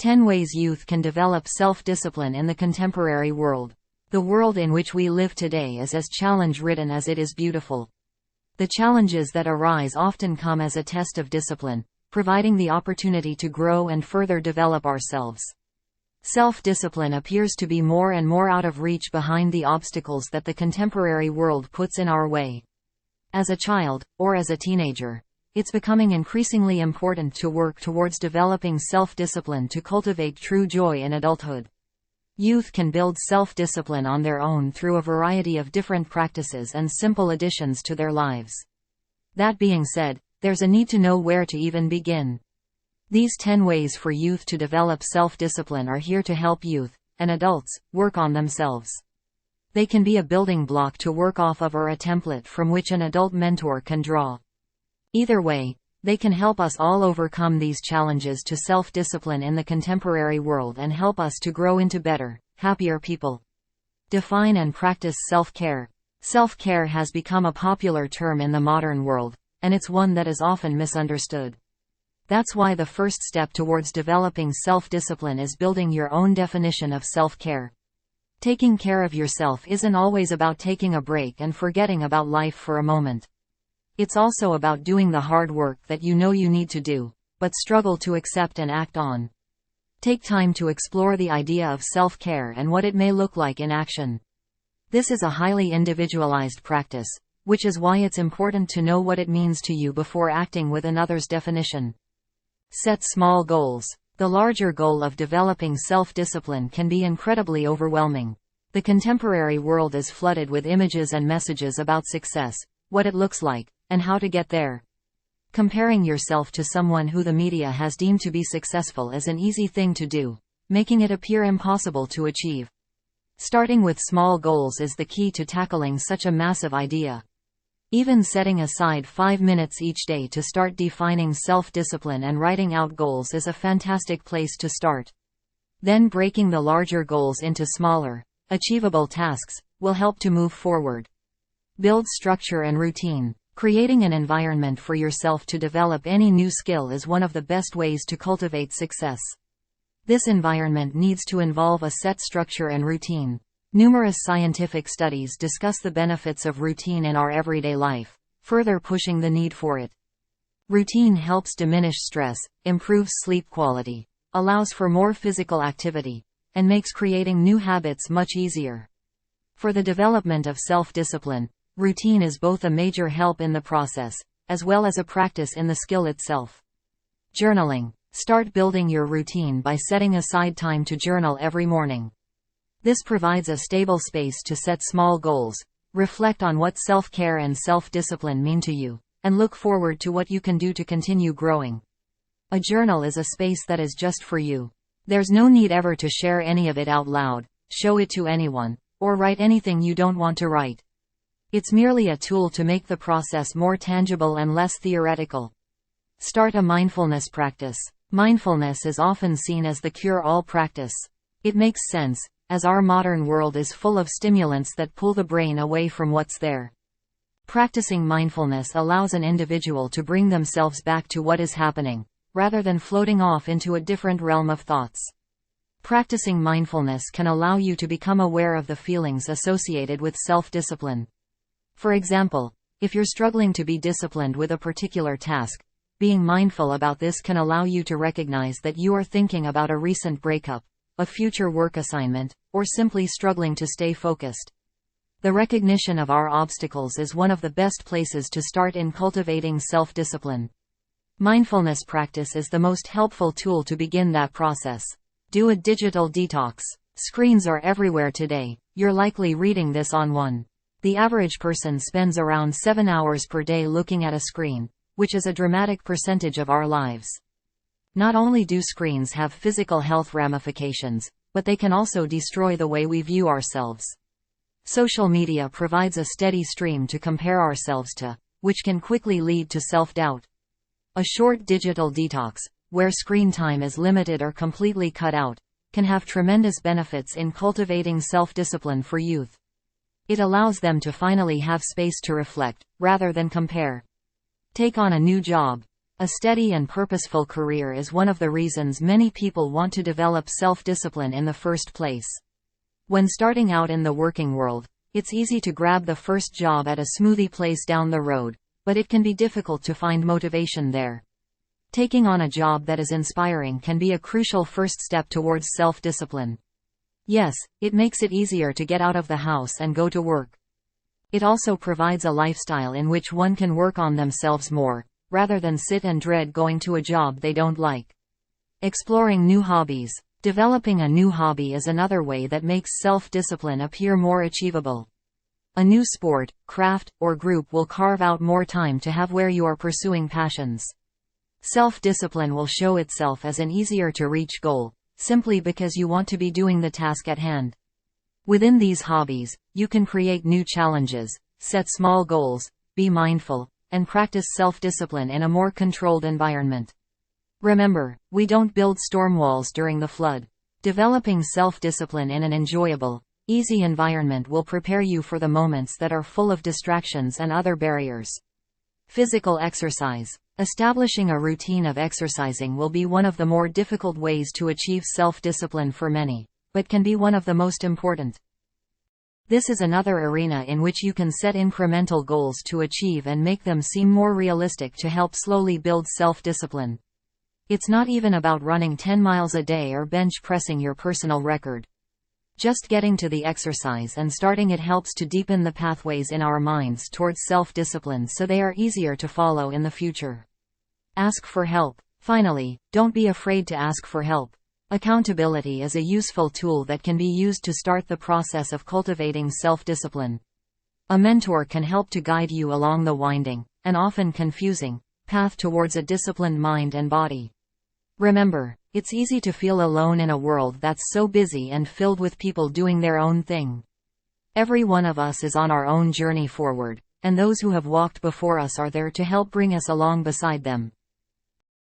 10 Ways Youth Can Develop Self-Discipline in the Contemporary World. The world in which we live today is as challenge-ridden as it is beautiful. The challenges that arise often come as a test of discipline, providing the opportunity to grow and further develop ourselves. Self-discipline appears to be more and more out of reach behind the obstacles that the contemporary world puts in our way. As a child, or as a teenager, it's becoming increasingly important to work towards developing self-discipline to cultivate true joy in adulthood. Youth can build self-discipline on their own through a variety of different practices and simple additions to their lives. That being said, there's a need to know where to even begin. These 10 ways for youth to develop self-discipline are here to help youth, and adults, work on themselves. They can be a building block to work off of or a template from which an adult mentor can draw. Either way, they can help us all overcome these challenges to self-discipline in the contemporary world and help us to grow into better, happier people. Define and practice self-care. Self-care has become a popular term in the modern world, and it's one that is often misunderstood. That's why the first step towards developing self-discipline is building your own definition of self-care. Taking care of yourself isn't always about taking a break and forgetting about life for a moment. It's also about doing the hard work that you know you need to do, but struggle to accept and act on. Take time to explore the idea of self-care and what it may look like in action. This is a highly individualized practice, which is why it's important to know what it means to you before acting with another's definition. Set small goals. The larger goal of developing self-discipline can be incredibly overwhelming. The contemporary world is flooded with images and messages about success, what it looks like, and how to get there. Comparing yourself to someone who the media has deemed to be successful is an easy thing to do, making it appear impossible to achieve. Starting with small goals is the key to tackling such a massive idea. Even setting aside 5 minutes each day to start defining self-discipline and writing out goals is a fantastic place to start. Then breaking the larger goals into smaller, achievable tasks will help to move forward. Build structure and routine. Creating an environment for yourself to develop any new skill is one of the best ways to cultivate success. This environment needs to involve a set structure and routine. Numerous scientific studies discuss the benefits of routine in our everyday life, further pushing the need for it. Routine helps diminish stress, improves sleep quality, allows for more physical activity, and makes creating new habits much easier. For the development of self-discipline, routine is both a major help in the process, as well as a practice in the skill itself. Journaling. Start building your routine by setting aside time to journal every morning. This provides a stable space to set small goals, reflect on what self-care and self-discipline mean to you, and look forward to what you can do to continue growing. A journal is a space that is just for you. There's no need ever to share any of it out loud, show it to anyone, or write anything you don't want to write. It's merely a tool to make the process more tangible and less theoretical. Start a mindfulness practice. Mindfulness is often seen as the cure-all practice. It makes sense, as our modern world is full of stimulants that pull the brain away from what's there. Practicing mindfulness allows an individual to bring themselves back to what is happening, rather than floating off into a different realm of thoughts. Practicing mindfulness can allow you to become aware of the feelings associated with self-discipline. For example, if you're struggling to be disciplined with a particular task, being mindful about this can allow you to recognize that you are thinking about a recent breakup, a future work assignment, or simply struggling to stay focused. The recognition of our obstacles is one of the best places to start in cultivating self-discipline. Mindfulness practice is the most helpful tool to begin that process. Do a digital detox. Screens are everywhere today. You're likely reading this on one. The average person spends around 7 hours per day looking at a screen, which is a dramatic percentage of our lives. Not only do screens have physical health ramifications, but they can also destroy the way we view ourselves. Social media provides a steady stream to compare ourselves to, which can quickly lead to self-doubt. A short digital detox, where screen time is limited or completely cut out, can have tremendous benefits in cultivating self-discipline for youth. It allows them to finally have space to reflect, rather than compare. Take on a new job. A steady and purposeful career is one of the reasons many people want to develop self-discipline in the first place. When starting out in the working world, it's easy to grab the first job at a smoothie place down the road, but it can be difficult to find motivation there. Taking on a job that is inspiring can be a crucial first step towards self-discipline. Yes, it makes it easier to get out of the house and go to work. It also provides a lifestyle in which one can work on themselves more, rather than sit and dread going to a job they don't like. Exploring new hobbies. Developing a new hobby is another way that makes self-discipline appear more achievable. A new sport, craft, or group will carve out more time to have where you are pursuing passions. Self-discipline will show itself as an easier-to-reach goal, simply because you want to be doing the task at hand. Within these hobbies, you can create new challenges, set small goals, be mindful, and practice self-discipline in a more controlled environment. Remember, we don't build storm walls during the flood. Developing self-discipline in an enjoyable, easy environment will prepare you for the moments that are full of distractions and other barriers. Physical exercise. Establishing a routine of exercising will be one of the more difficult ways to achieve self-discipline for many, but can be one of the most important. This is another arena in which you can set incremental goals to achieve and make them seem more realistic to help slowly build self-discipline. It's not even about running 10 miles a day or bench pressing your personal record. Just getting to the exercise and starting it helps to deepen the pathways in our minds towards self-discipline so they are easier to follow in the future. Ask for help. Finally, don't be afraid to ask for help. Accountability is a useful tool that can be used to start the process of cultivating self-discipline. A mentor can help to guide you along the winding, and often confusing, path towards a disciplined mind and body. Remember, it's easy to feel alone in a world that's so busy and filled with people doing their own thing. Every one of us is on our own journey forward, and those who have walked before us are there to help bring us along beside them.